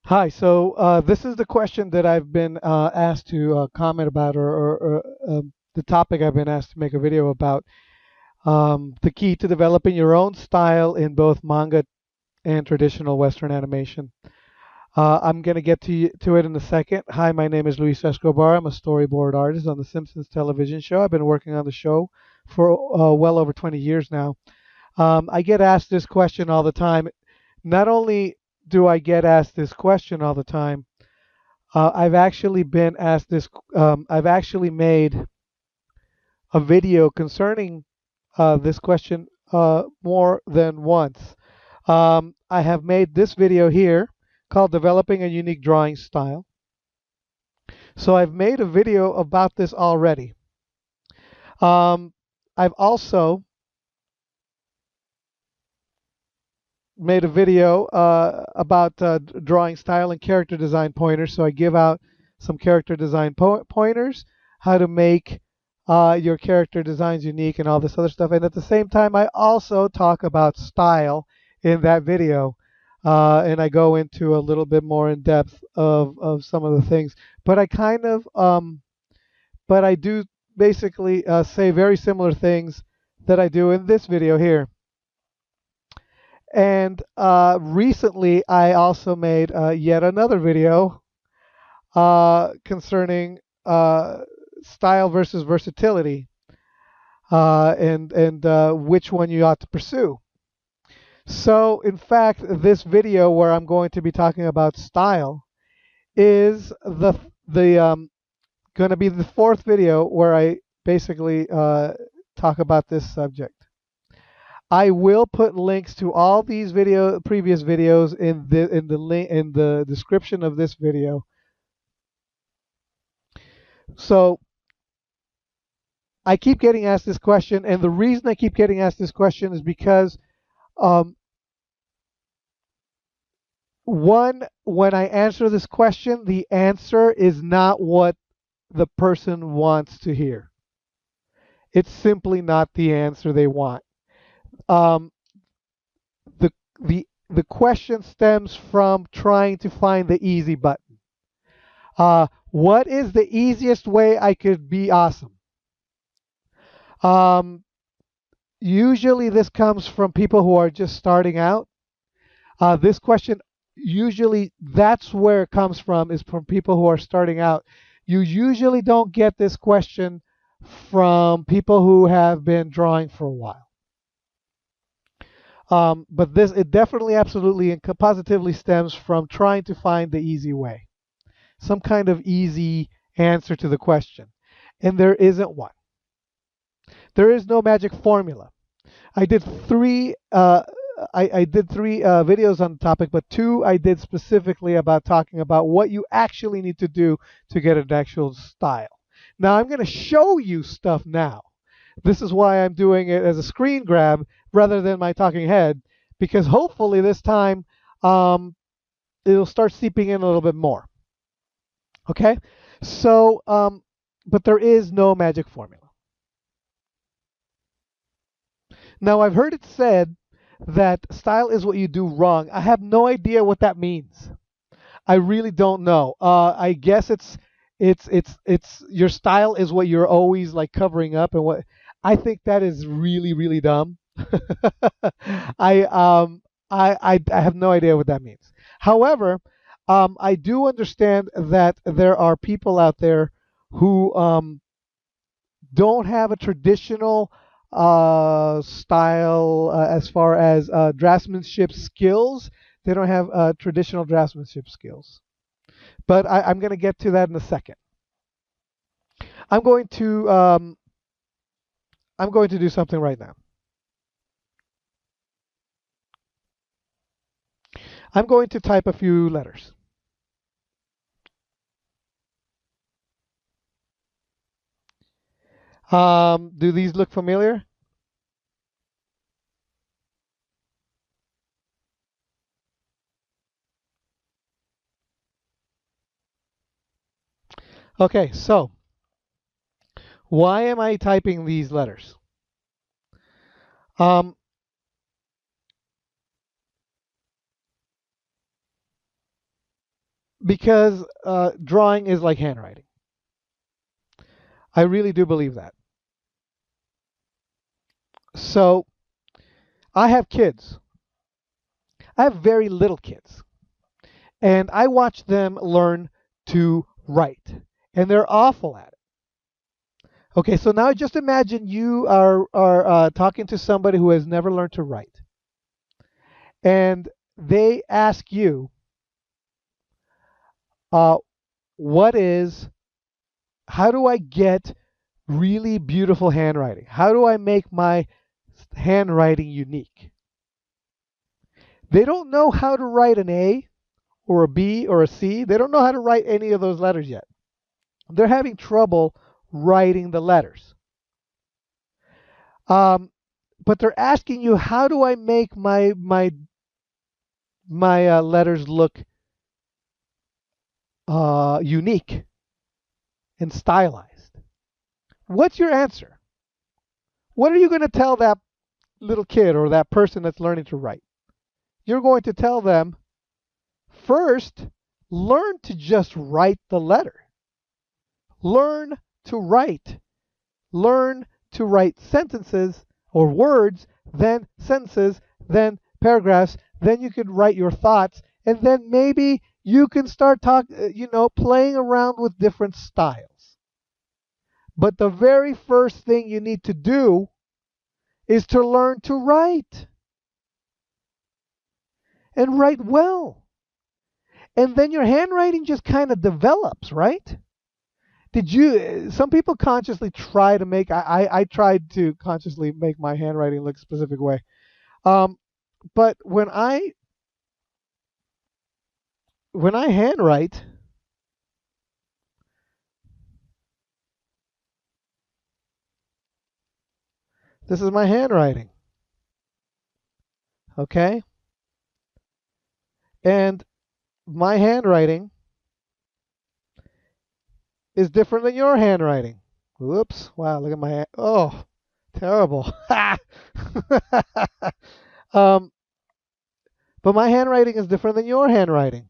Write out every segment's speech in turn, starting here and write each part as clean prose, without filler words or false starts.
Hi. This is the question that I've been asked to comment about, or the topic I've been asked to make a video about. The key to developing your own style in both manga and traditional Western animation. I'm going to get to it in a second. Hi, my name is Luis Escobar. I'm a storyboard artist on the Simpsons television show. I've been working on the show for well over 20 years now. I get asked this question all the time. Not only do I get asked this question all the time, I've actually been asked this. I've actually made a video concerning this question more than once. I have made this video here called Developing a Unique Drawing Style. So I've made a video about this already. I've also made a video about drawing style and character design pointers. So I give out some character design pointers, how to make your character designs unique, and all this other stuff. And at the same time, I also talk about style in that video. And I go into a little bit more in depth of some of the things. But but I do basically say very similar things that I do in this video here. And recently, I also made yet another video concerning style versus versatility, and which one you ought to pursue. So, in fact, this video where I'm going to be talking about style is the going to be the fourth video where I basically talk about this subject. I will put links to all these previous videos in the description of this video. So I keep getting asked this question, and the reason I keep getting asked this question is because um, one, when I answer this question, the answer is not what the person wants to hear. It's simply not the answer they want. Um, the the question stems from trying to find the easy button. What is the easiest way I could be awesome? Um, Usually, this comes from people who are just starting out. This question, usually, that's where it comes from, is from people who are starting out. You usually don't get this question from people who have been drawing for a while. But it definitely, absolutely, and positively stems from trying to find the easy way, some kind of easy answer to the question. And there isn't one. There is no magic formula. I did three. I did three videos on the topic, but two I did specifically about talking about what you actually need to do to get an actual style. Now I'm going to show you stuff now. This is why I'm doing it as a screen grab rather than my talking head, because hopefully this time um, it'll start seeping in a little bit more. Okay, but there is no magic formula. Now, I've heard it said that style is what you do wrong. I have no idea what that means. I really don't know. I guess it's your style is what you're always like covering up, and what I think that is really really dumb. I I have no idea what that means. However, I do understand that there are people out there who don't have a traditional style as far as draftsmanship skills. They don't have traditional draftsmanship skills. But I'm going to get to that in a second. I'm going to um, I'm going to do something right now. I'm going to type a few letters. Do these look familiar? Okay, so why am I typing these letters? Um, because drawing is like handwriting. I really do believe that. So I have kids. I have very little kids, and I watch them learn to write, and they're awful at it. Okay, so now just imagine you are talking to somebody who has never learned to write, and they ask you, uh, "What is? How do I get really beautiful handwriting? How do I make my handwriting unique?" They don't know how to write an A or a B or a C. They don't know how to write any of those letters yet. They're having trouble writing the letters. Um, but they're asking you, how do I make my letters look unique and stylized? What's your answer? What are you going to tell that little kid or that person that's learning to write? You're going to tell them, first, learn to just write the letter. Learn to write. Learn to write sentences or words, then sentences, then paragraphs. Then you can write your thoughts, and then maybe you can start playing around with different styles. But the very first thing you need to do is to learn to write and write well. And then your handwriting just kind of develops, right? Some people consciously try to make, I tried to consciously make my handwriting look a specific way. Um, but when I handwrite, this is my handwriting, okay? And my handwriting is different than your handwriting. Whoops. Wow, look at my hand. Oh, terrible. um, but my handwriting is different than your handwriting.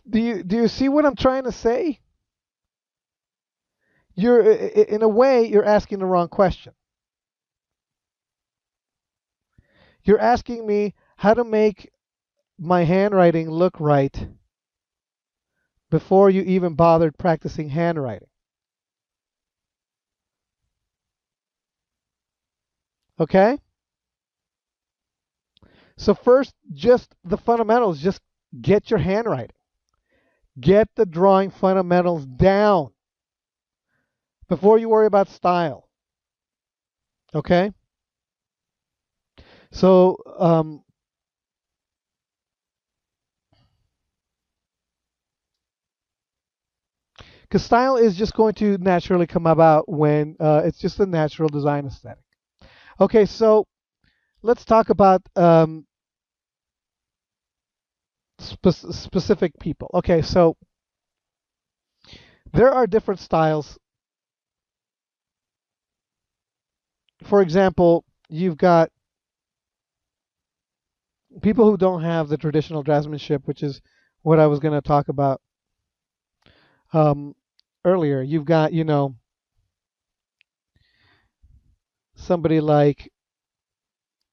Do you see what I'm trying to say? In a way, you're asking the wrong question. You're asking me how to make my handwriting look right before you even bothered practicing handwriting. Okay? So first, just the fundamentals, just get your handwriting. Get the drawing fundamentals down before you worry about style. Okay? So, because style is just going to naturally come about when it's just a natural design aesthetic. Okay, so let's talk about specific people. Okay, so there are different styles. For example, you've got people who don't have the traditional draftsmanship, which is what I was going to talk about um, earlier. You've got, somebody like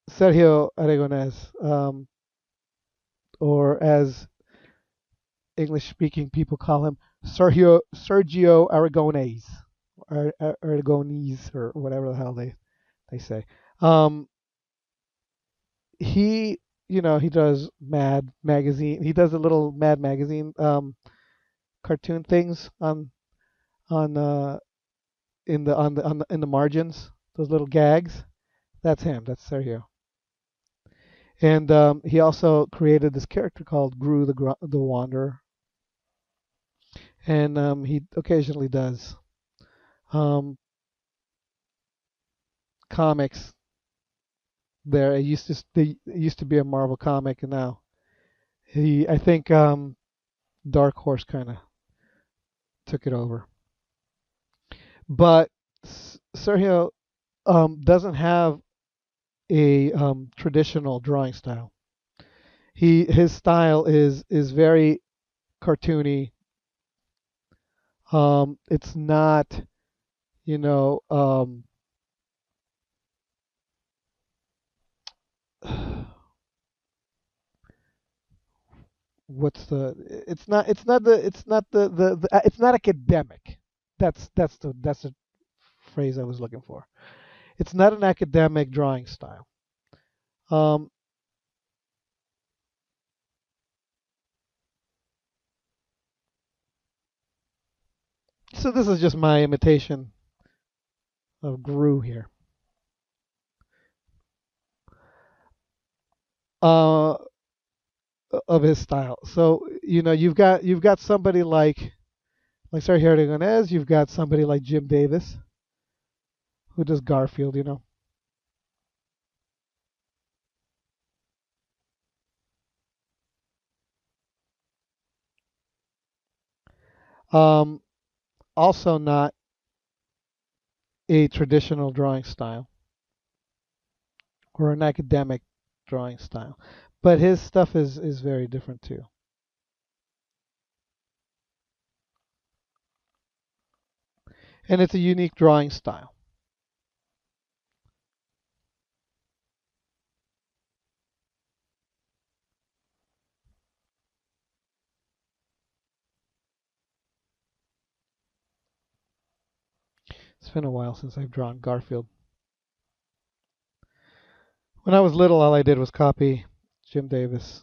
Sergio Aragonés, or as English-speaking people call him, Sergio Aragonés, Aragonese, or whatever the hell they say. Um, he does Mad magazine. He does a little Mad magazine cartoon things on in the margins, those little gags. That's him. That's Sergio. And he also created this character called Gru the Wanderer, and he occasionally does um, comics. It used to be a Marvel comic, and now I think Dark Horse kind of took it over. But Sergio doesn't have a traditional drawing style. His style is very cartoony. It's not, you know, what's the? It's not academic. That's the phrase I was looking for. It's not an academic drawing style. Um, so this is just my imitation of Gru here. Uh, of his style. So you've got somebody like Sergio Aragonés. You've got somebody like Jim Davis who does Garfield. Um, Also not a traditional drawing style or an academic drawing style, but his stuff is very different too, and it's a unique drawing style. It's been a while since I've drawn Garfield. When I was little, all I did was copy Jim Davis.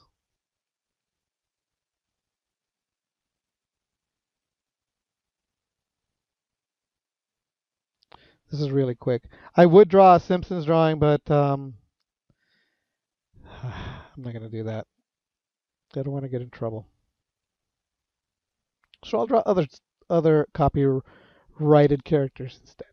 This is really quick. I would draw a Simpsons drawing, but I'm not going to do that. I don't want to get in trouble. So I'll draw other copyrighted characters instead.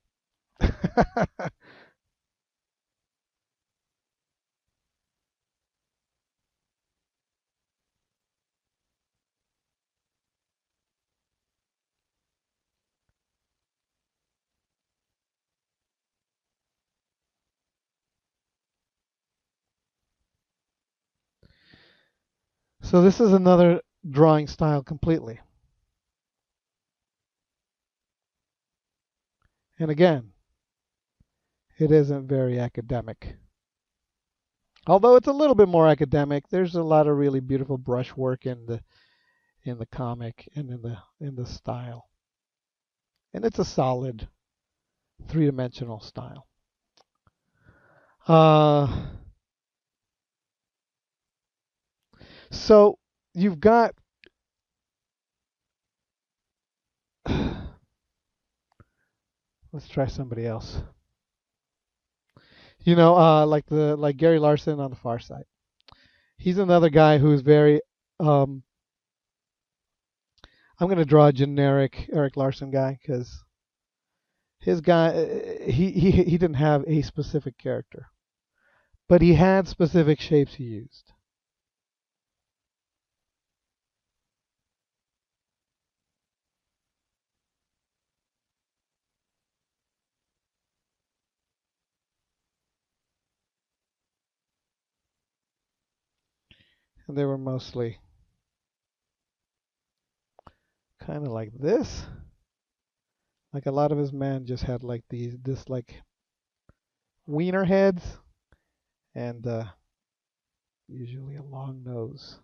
So this is another drawing style completely. And again, it isn't very academic. Although it's a little bit more academic, there's a lot of really beautiful brushwork in the comic and in the style. And it's a solid three-dimensional style. Uh, so you've got let's try somebody else. Like Gary Larson on the Far Side. He's another guy who's very. Um, I'm going to draw a generic Eric Larson guy because his guy he didn't have a specific character, but he had specific shapes he used, and they were mostly kind of like this. Like a lot of his men just had like this like wiener heads and usually a long nose,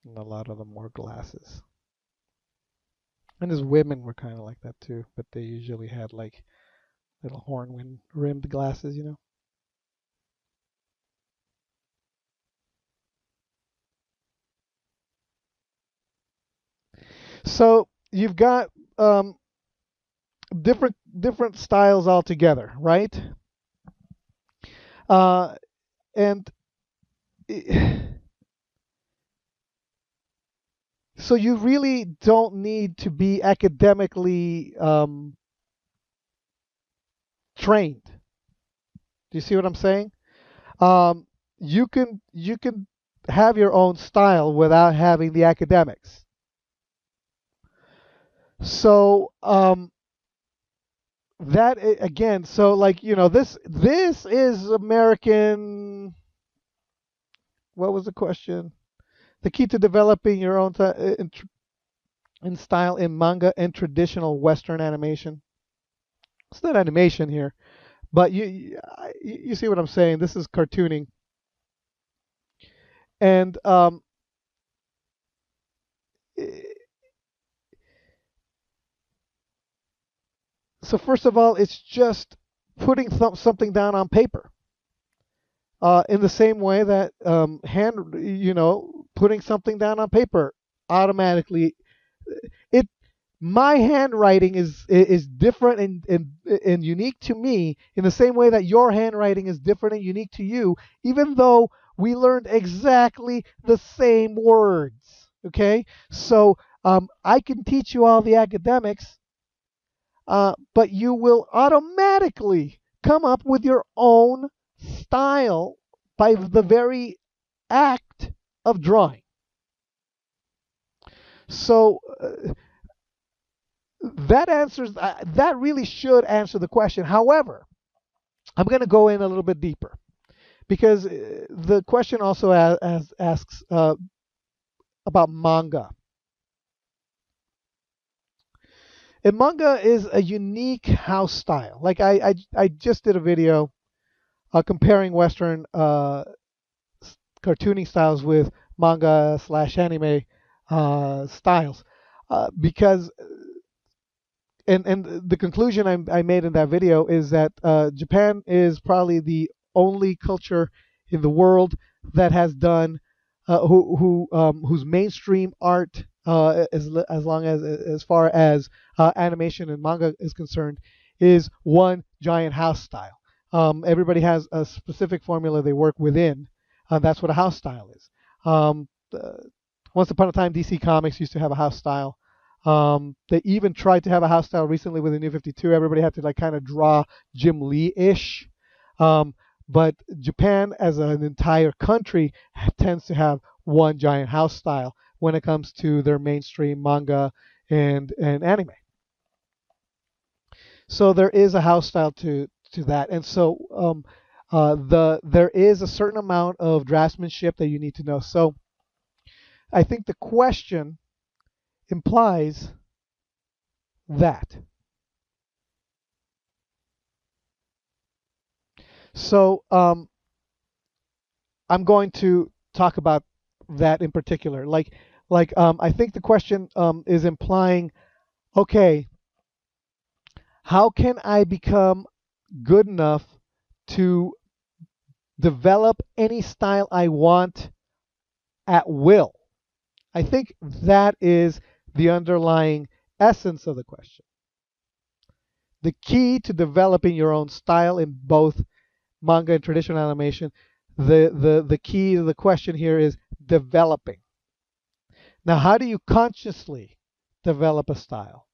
and a lot of them wore glasses. And his women were kind of like that too, but they usually had like little horn rimmed glasses. So you've got different styles altogether, right? Uh, and so you really don't need to be academically trained. Do you see what I'm saying? Um, you can have your own style without having the academics. So again, so like this is American. What was the question? The key to developing your own in style in manga and traditional Western animation. It's not animation here, but you see what I'm saying. This is cartooning, and so first of all, it's just putting something down on paper. In the same way that putting something down on paper automatically it my handwriting is different and unique to me in the same way that your handwriting is different and unique to you, even though we learned exactly the same words. Okay, so I can teach you all the academics, but you will automatically come up with your own style by the very act of drawing. So that really should answer the question. However, I'm going to go in a little bit deeper because the question also asks about manga. And manga is a unique house style. Like I just did a video comparing Western cartooning styles with manga slash anime styles because and the conclusion I made in that video is that Japan is probably the only culture in the world that has done whose mainstream art as long as far as animation and manga is concerned is one giant house style. Everybody has a specific formula they work within. That's what a house style is. Once upon a time, DC Comics used to have a house style. They even tried to have a house style recently with the New 52. Everybody had to like kind of draw Jim Lee-ish. But Japan, as an entire country, tends to have one giant house style when it comes to their mainstream manga and anime. So there is a house style to that, and so there is a certain amount of draftsmanship that you need to know. So I think the question implies that. So I'm going to talk about that in particular. I think the question is implying, okay, how can I become good enough to develop any style I want at will? I think that is the underlying essence of the question. The key to developing your own style in both manga and traditional animation, the key to the question here is developing. Now, how do you consciously develop a style?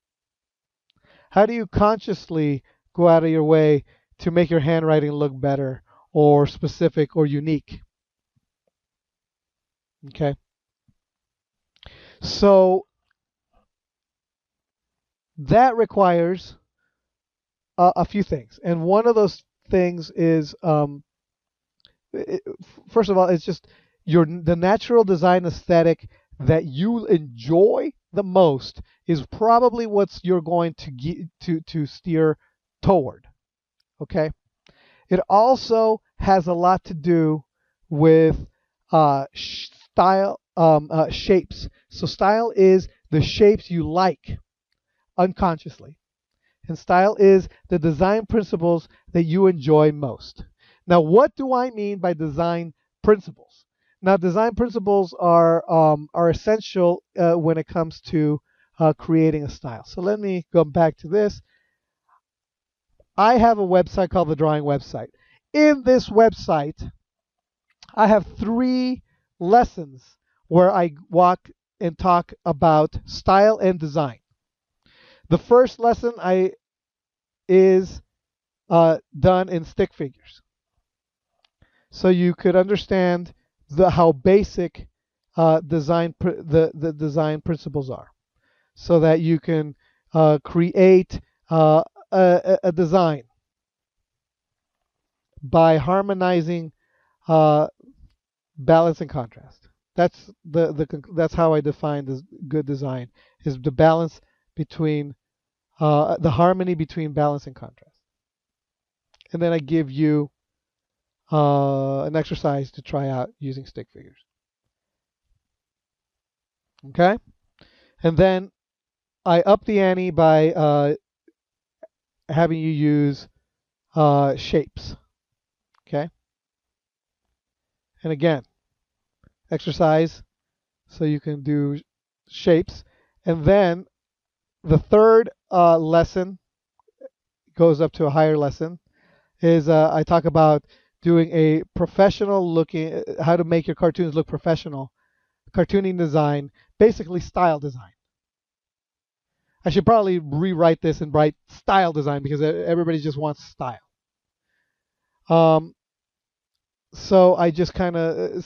How do you consciously go out of your way to make your handwriting look better or specific or unique? Okay. So that requires a few things. And one of those things is, first of all, it's just the natural design aesthetic that you enjoy the most is probably what you're going to steer toward. Okay. It also has a lot to do with style, shapes. So style is the shapes you like unconsciously, and style is the design principles that you enjoy most. Now, what do I mean by design principles? Now, design principles are essential when it comes to creating a style. So let me go back to this. I have a website called the Drawing Website. In this website, I have 3 lessons where I walk and talk about style and design. The first lesson is done in stick figures, so you could understand how basic the design principles are, so that you can create a design by harmonizing uh, balance and contrast. That's that's how I define this good design, is the balance between the harmony between balance and contrast. And then I give you an exercise to try out using stick figures. Okay, and then I up the ante by having you use shapes. Okay, and again, exercise so you can do shapes, and then the third lesson goes up to a higher lesson is I talk about doing a professional looking, how to make your cartoons look professional, cartooning design, basically style design. I should probably rewrite this and write style design because everybody just wants style. Um, so I just kind of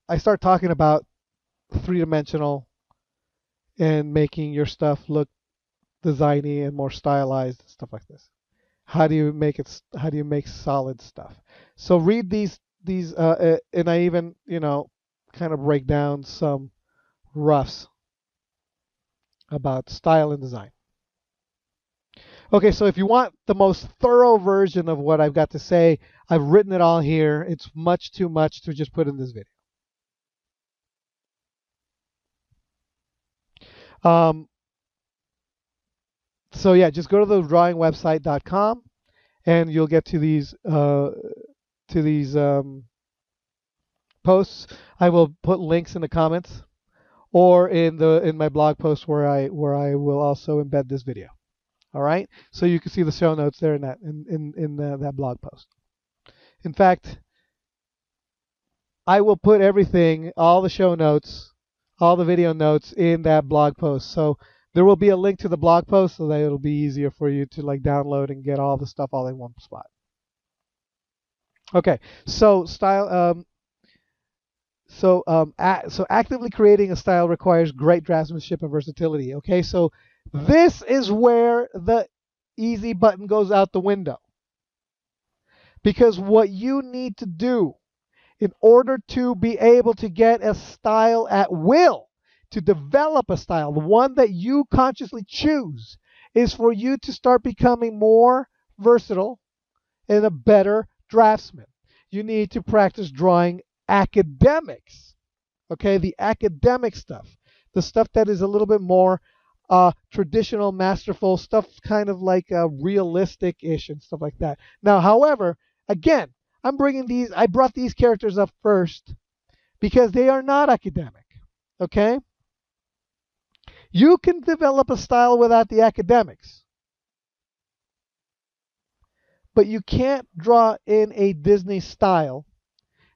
I start talking about three-dimensional and making your stuff look designy and more stylized and stuff like this. How do you make it? How do you make solid stuff? So read these, and I even kind of break down some roughs about style and design. Okay, so if you want the most thorough version of what I've got to say, I've written it all here. It's much too much to just put in this video. Um, so yeah, just go to the drawingwebsite.com and you'll get to these posts. I will put links in the comments or in my blog post where I will also embed this video. All right, so you can see the show notes there in that blog post. In fact, I will put everything, all the show notes, all the video notes in that blog post. So there will be a link to the blog post so that it'll be easier for you to like download and get all the stuff all in one spot. Okay, so style. So actively creating a style requires great draftsmanship and versatility. Okay, so this is where the easy button goes out the window. Because what you need to do in order to be able to get a style at will, to develop a style, the one that you consciously choose, is for you to start becoming more versatile and a better draftsman. You need to practice drawing academics, okay? The academic stuff, the stuff that is a little bit more traditional, masterful stuff, kind of like realistic-ish and stuff like that. Now, however, again, I brought these characters up first because they are not academic, okay? You can develop a style without the academics, but you can't draw in a Disney style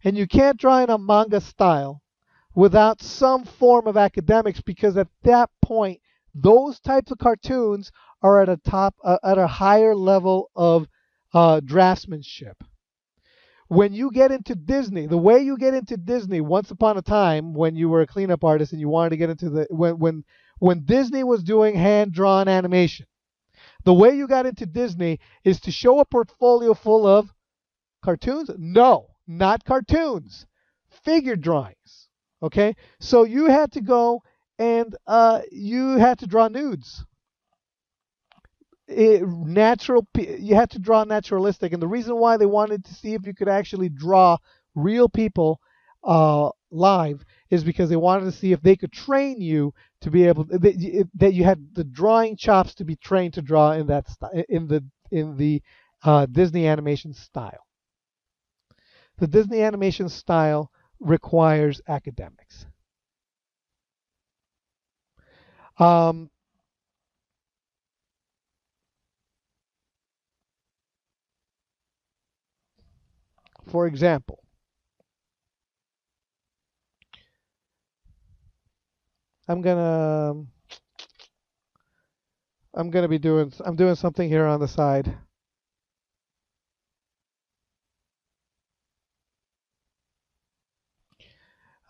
and you can't draw in a manga style without some form of academics, because at that point those types of cartoons are at a higher level of draftsmanship. When you get into Disney, the way you get into Disney, once upon a time when you were a cleanup artist and you wanted to get into when Disney was doing hand drawn animation, the way you got into Disney is to show a portfolio full of cartoons? No, not cartoons. Figure drawings. Okay? So you had to go and you had to draw nudes. You had to draw naturalistic, and the reason why they wanted to see if you could actually draw real people live is because they wanted to see if they could train you to be able that you had the drawing chops to be trained to draw in that in the Disney animation style. The Disney animation style requires academics. Um, for example, I'm gonna I'm doing something here on the side.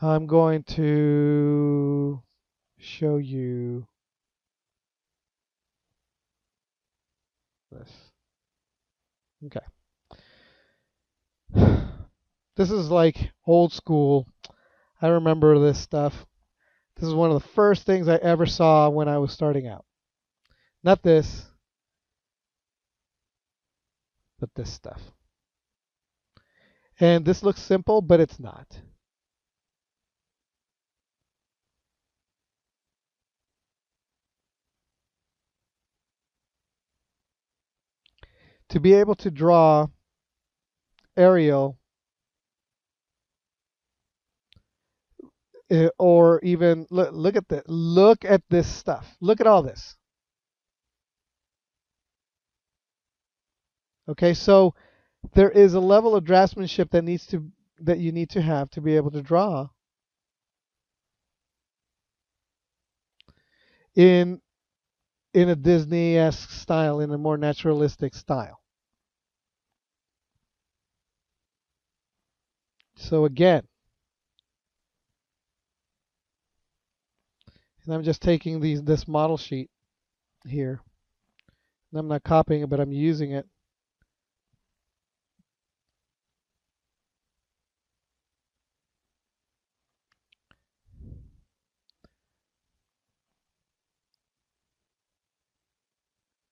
I'm going to show you this. Okay. This is like old school. I remember this stuff. This is one of the first things I ever saw when I was starting out. Not this, but this stuff. And this looks simple, but it's not. To be able to draw Arial, or even look at this. Look at this stuff. Look at all this. Okay, so there is a level of draftsmanship that you need to have to be able to draw in a Disney-esque style, in a more naturalistic style. So again, and I'm just taking this model sheet here, and I'm not copying it, but I'm using it.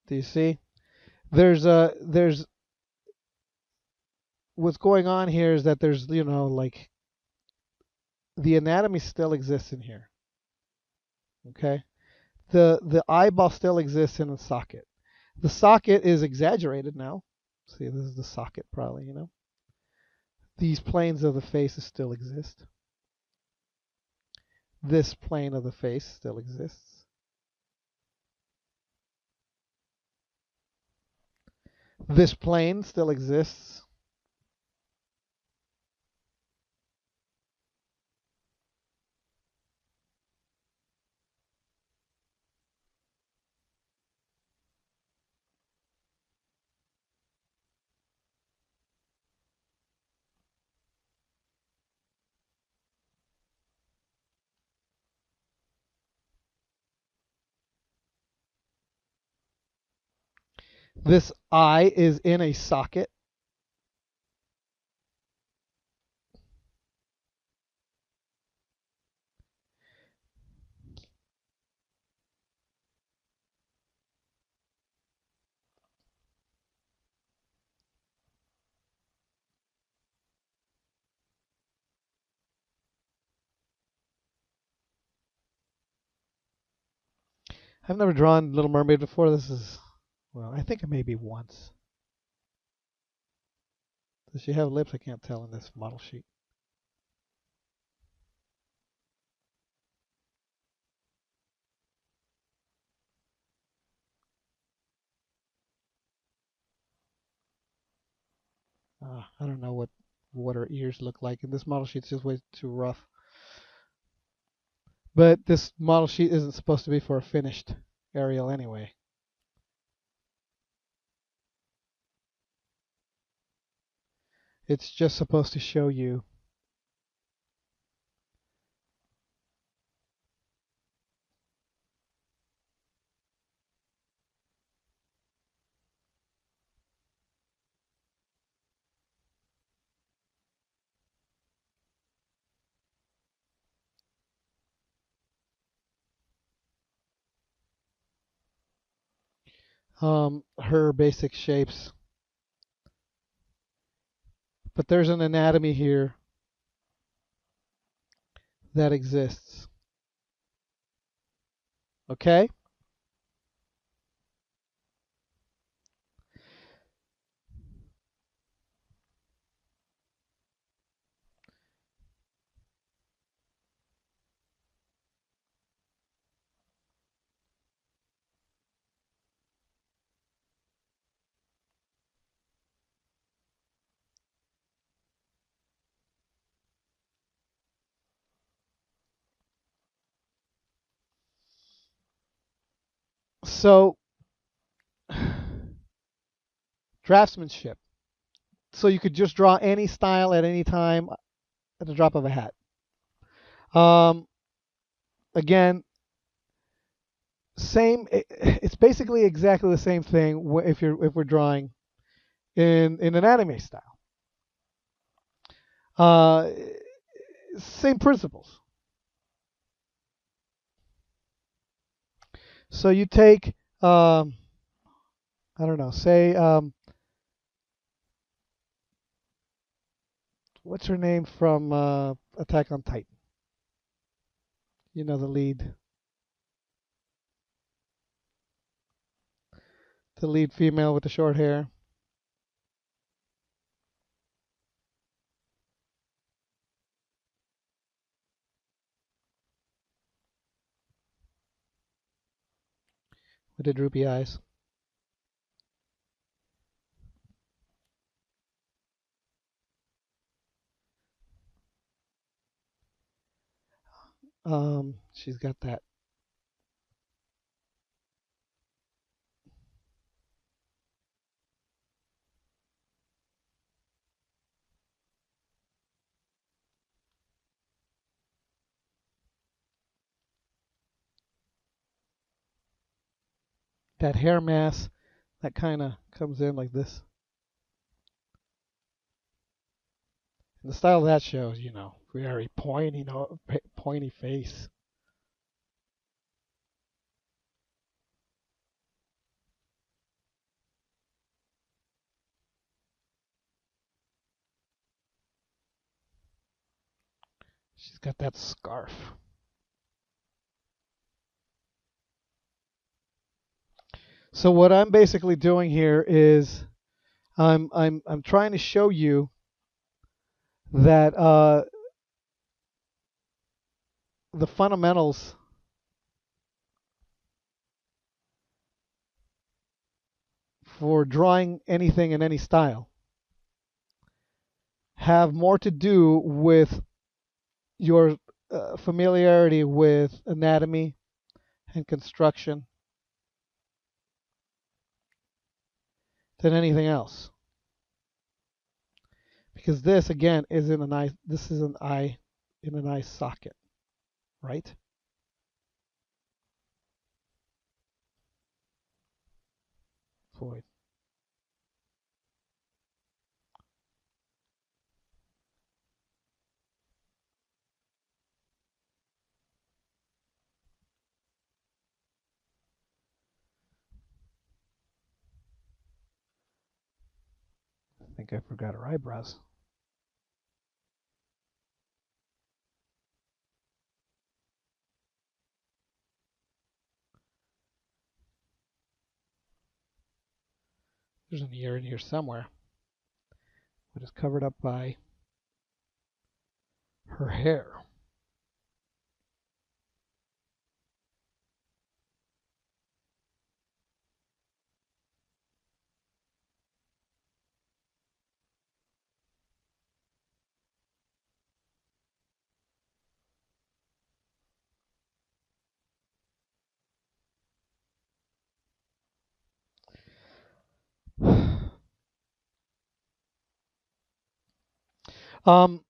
Do you see? There's what's going on here is that there's, like, the anatomy still exists in here. Okay? The eyeball still exists in the socket. The socket is exaggerated now. See, this is the socket probably, These planes of the faces still exist. This plane of the face still exists. This plane still exists. This eye is in a socket. I've never drawn Little Mermaid before. This is, well, I think maybe once. Does she have lips? I can't tell in this model sheet. I don't know what her ears look like. And this model sheet's just way too rough. But this model sheet isn't supposed to be for a finished Ariel anyway. It's just supposed to show you her basic shapes. But there's an anatomy here that exists. Okay? So, draftsmanship. So you could just draw any style at any time at the drop of a hat. Again, same. It's basically exactly the same thing if we're drawing in an anime style. Uh, Same principles. So you take, I don't know, say, what's her name from Attack on Titan? You know, the lead female with the short hair. With the droopy eyes. She's got that hair mass that kind of comes in like this. And the style of that show is, very pointy, pointy face. She's got that scarf. So what I'm basically doing here is I'm trying to show you that the fundamentals for drawing anything in any style have more to do with your familiarity with anatomy and construction than anything else. Because this again is in an eye. This is an eye in an eye socket, right? Void. I think I forgot her eyebrows. There's an ear in here somewhere, but it's covered up by her hair. Um,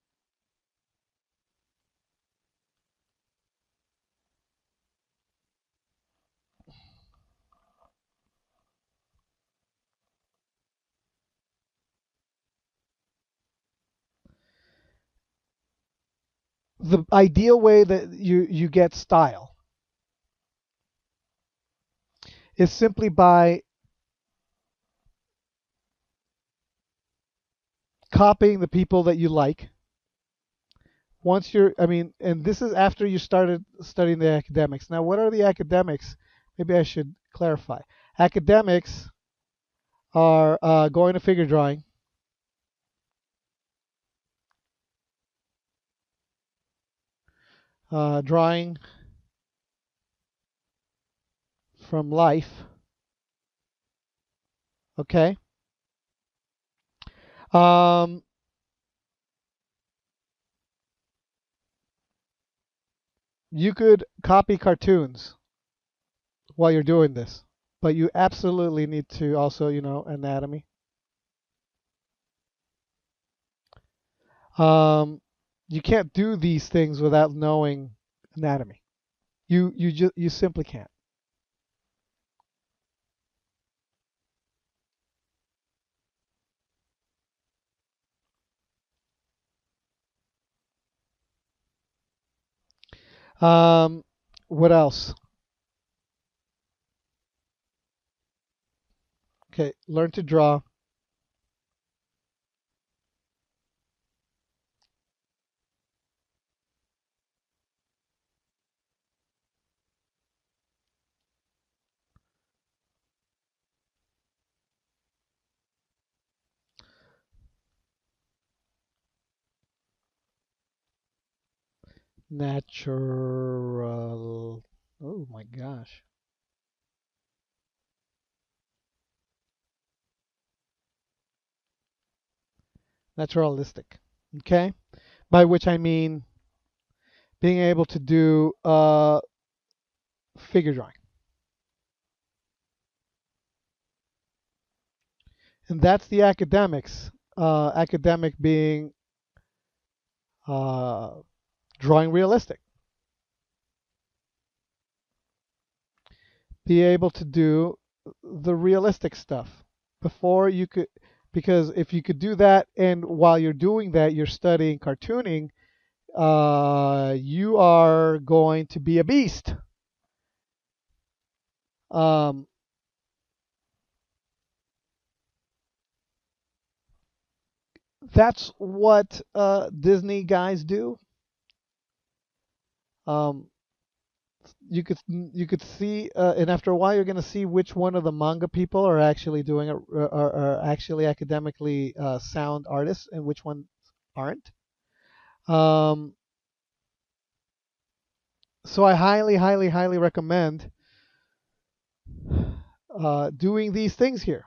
the ideal way that you get style is simply by copying the people that you like. Once you're, I mean, and this is after you started studying the academics. Now, what are the academics? Maybe I should clarify. Academics are going to figure drawing, drawing from life. Okay. Um, you could copy cartoons while you're doing this, but you absolutely need to also, anatomy. Um, you can't do these things without knowing anatomy. You simply can't. Um, what else? Okay, learn to draw. Natural. Oh my gosh. Naturalistic. Okay, by which I mean being able to do figure drawing, and that's the academics. Academic being uh, drawing realistic. Be able to do the realistic stuff before you could, because if you could do that and while you're doing that you're studying cartooning, you are going to be a beast. um, that's what Disney guys do. um, you could see, and after a while you're going to see which one of the manga people are actually doing it, are actually academically sound artists, and which ones aren't. um, so I highly, highly, highly recommend doing these things here.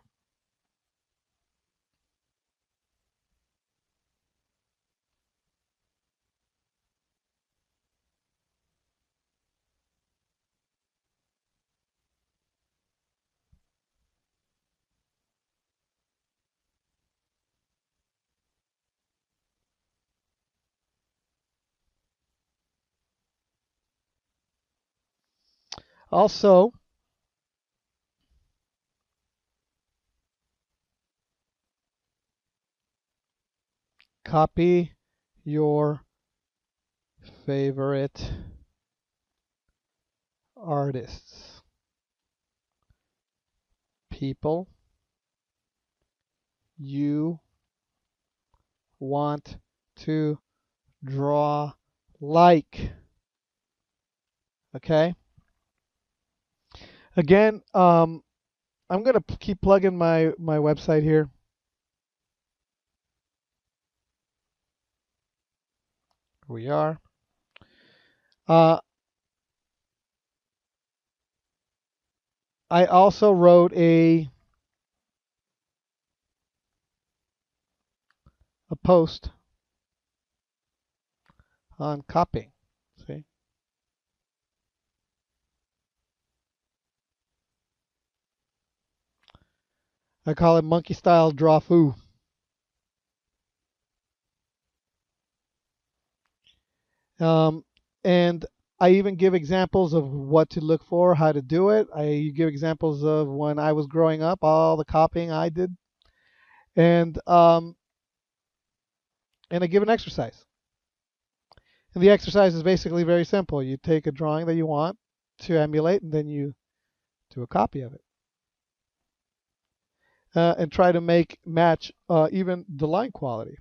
Also, copy your favorite artists, people you want to draw like. Okay. Again, I'm gonna keep plugging my website here. Here we are. Uh, I also wrote a post on copying. See, I call it monkey style draw foo. Um, and I even give examples of what to look for, how to do it. I give examples of when I was growing up, all the copying I did, and I give an exercise. And the exercise is basically very simple. You take a drawing that you want to emulate, and then you do a copy of it, and try to make match even the line quality.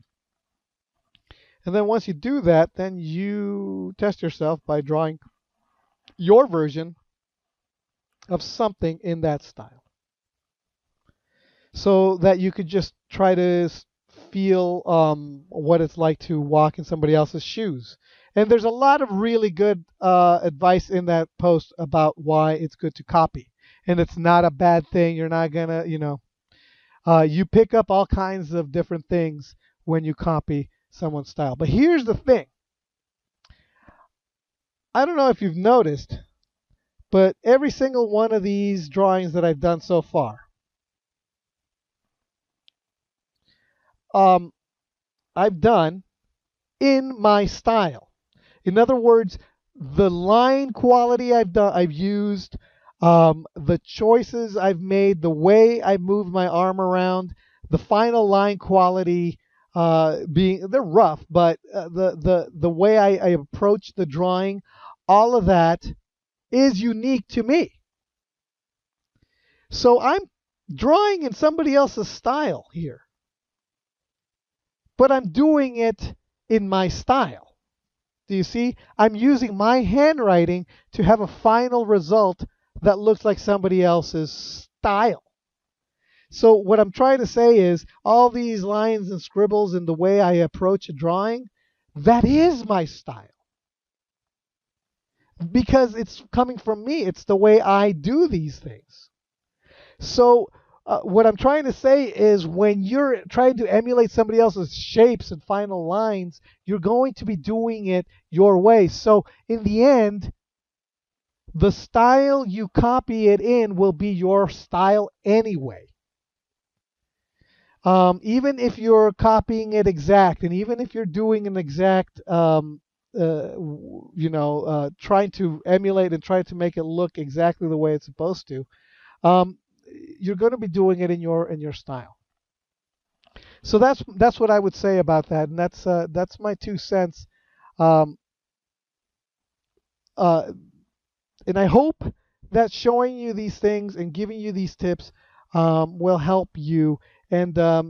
And then once you do that, then you test yourself by drawing your version of something in that style, so that you could just try to feel what it's like to walk in somebody else's shoes. And there's a lot of really good advice in that post about why it's good to copy. And it's not a bad thing. You're not going to, you pick up all kinds of different things when you copy someone's style. But here's the thing. I don't know if you've noticed, but every single one of these drawings that I've done so far, um, I've done in my style. In other words, the line quality I've used, the choices I've made, the way I move my arm around, the final line quality being they're rough, but the way I approach the drawing, all of that is unique to me. So I'm drawing in somebody else's style here, but I'm doing it in my style. Do you see? I'm using my handwriting to have a final result that looks like somebody else's style. So what I'm trying to say is all these lines and scribbles and the way I approach a drawing, that is my style. Because it's coming from me. It's the way I do these things. So what I'm trying to say is when you're trying to emulate somebody else's shapes and final lines, you're going to be doing it your way. So in the end, the style you copy it in will be your style anyway. Even if you're copying it exact, and even if you're doing an exact, trying to emulate and try to make it look exactly the way it's supposed to, um, you're going to be doing it in your style. So that's what I would say about that, and that's my 2 cents. Um, uh, and I hope that showing you these things and giving you these tips will help you and uh,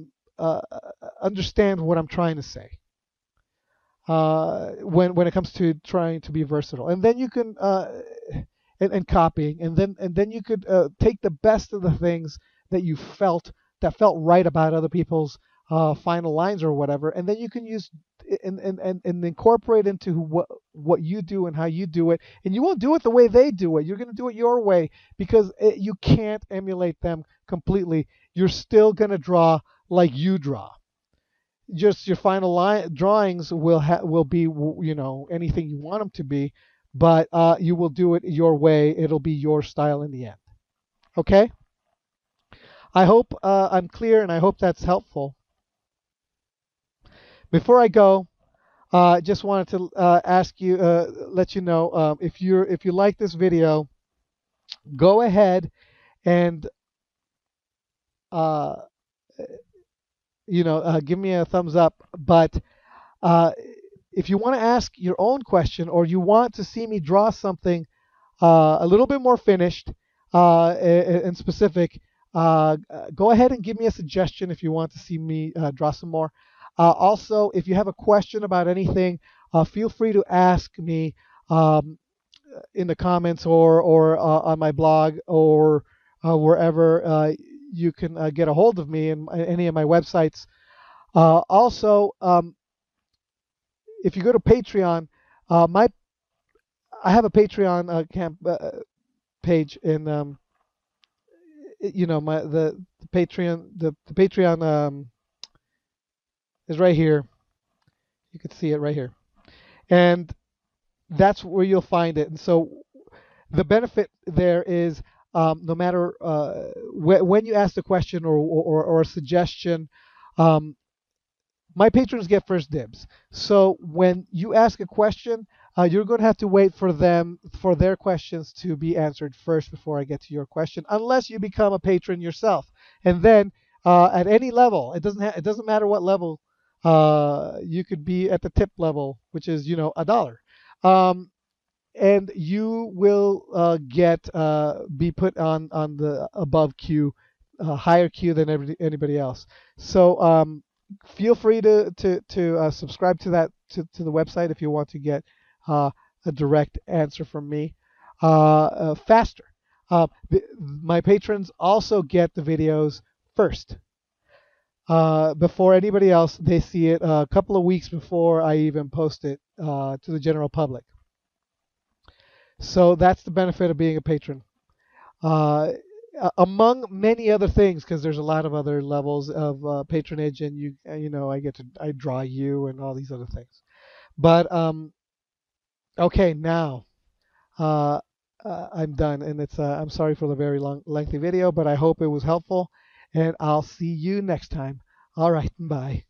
understand what I'm trying to say when it comes to trying to be versatile. And then you can and copying, and then you could take the best of the things that you felt right about other people's final lines or whatever, and then you can use and incorporate into what you do and how you do it, and you won't do it the way they do it. You're going to do it your way because you can't emulate them completely. You're still going to draw like you draw. Just your final drawings will be anything you want them to be, but you will do it your way. It'll be your style in the end. Okay. I hope I'm clear, and I hope that's helpful. Before I go, just wanted to ask you, let you know, if you like this video, go ahead and uh, give me a thumbs up. But if you want to ask your own question, or you want to see me draw something a little bit more finished and specific, go ahead and give me a suggestion if you want to see me draw some more. Also, if you have a question about anything, feel free to ask me in the comments or on my blog or wherever you can get a hold of me in any of my websites. Also, if you go to Patreon, I have a Patreon page, and the Patreon is right here. You can see it right here, and that's where you'll find it. And so the benefit there is no matter when you ask a question or a suggestion, my patrons get first dibs. So when you ask a question, you're going to have to wait for their questions to be answered first before I get to your question, unless you become a patron yourself. And then at any level, it doesn't matter what level, you could be at the tip level, which is $1. And you will be put on the above queue, higher queue than anybody else. So feel free to subscribe to to the website if you want to get a direct answer from me faster. My patrons also get the videos first before anybody else. They see it a couple of weeks before I even post it to the general public. So that's the benefit of being a patron. Among many other things, because there's a lot of other levels of patronage, and I draw you and all these other things. But okay, now I'm done, and I'm sorry for the very lengthy video, but I hope it was helpful, and I'll see you next time. All right, bye.